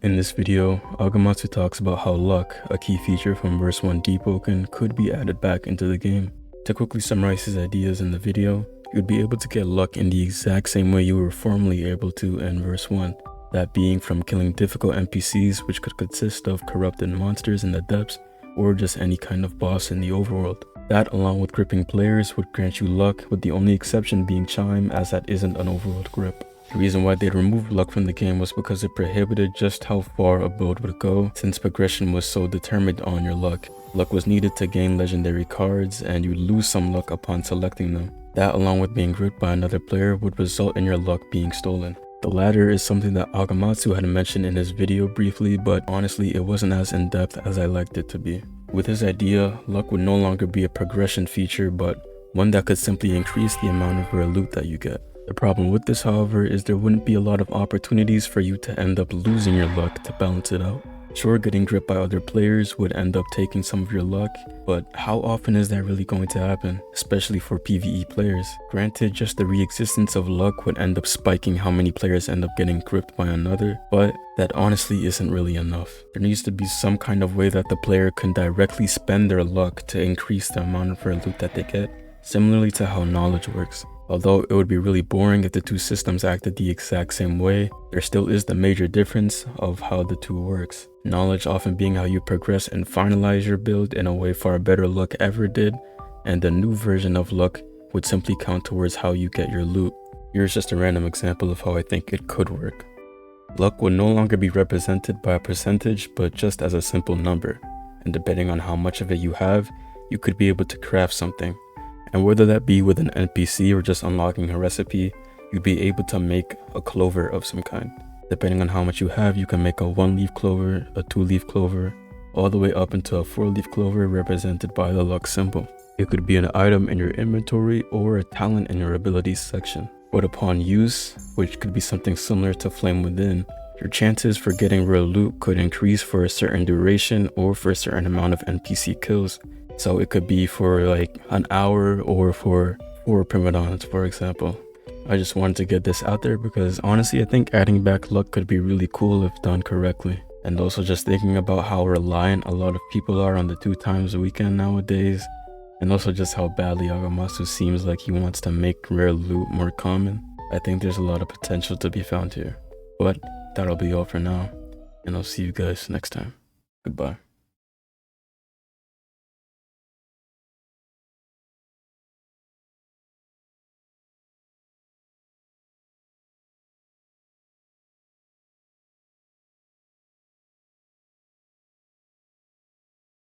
In this video, Agamatsu talks about how luck, a key feature from verse 1 Deepwoken, could be added back into the game. To quickly summarize his ideas in the video, you would be able to get luck in the exact same way you were formerly able to in verse 1, that being from killing difficult NPCs, which could consist of corrupted monsters in the depths or just any kind of boss in the overworld. That, along with gripping players, would grant you luck, with the only exception being Chime, as that isn't an overworld grip. The reason why they'd removed luck from the game was because it prohibited just how far a build would go, since progression was so determined on your luck. Luck was needed to gain legendary cards, and you'd lose some luck upon selecting them. That, along with being gripped by another player, would result in your luck being stolen. The latter is something that Agamatsu had mentioned in his video briefly, but honestly it wasn't as in-depth as I liked it to be. With his idea, luck would no longer be a progression feature, but one that could simply increase the amount of rare loot that you get. The problem with this, however, is there wouldn't be a lot of opportunities for you to end up losing your luck to balance it out. Sure, getting gripped by other players would end up taking some of your luck, but how often is that really going to happen, especially for PvE players? Granted, just the re-existence of luck would end up spiking how many players end up getting gripped by another, but that honestly isn't really enough. There needs to be some kind of way that the player can directly spend their luck to increase the amount of rare loot that they get, similarly to how knowledge works. Although it would be really boring if the two systems acted the exact same way, there still is the major difference of how the two works. Knowledge often being how you progress and finalize your build in a way far better luck ever did, and the new version of luck would simply count towards how you get your loot. Here's just a random example of how I think it could work. Luck would no longer be represented by a percentage, but just as a simple number, and depending on how much of it you have, you could be able to craft something. And whether that be with an NPC or just unlocking a recipe, you'd be able to make a clover of some kind. Depending on how much you have, you can make a 1-leaf clover, a 2-leaf clover, all the way up into a 4-leaf clover represented by the luck symbol. It could be an item in your inventory or a talent in your abilities section. But upon use, which could be something similar to Flame Within, your chances for getting real loot could increase for a certain duration or for a certain amount of NPC kills. So it could be for like an hour or for 4 prima donnas, for example. I just wanted to get this out there because honestly I think adding back luck could be really cool if done correctly. And also just thinking about how reliant a lot of people are on the 2 times a weekend nowadays, and also just how badly Agamatsu seems like he wants to make rare loot more common. I think there's a lot of potential to be found here. But that'll be all for now, and I'll see you guys next time. Goodbye.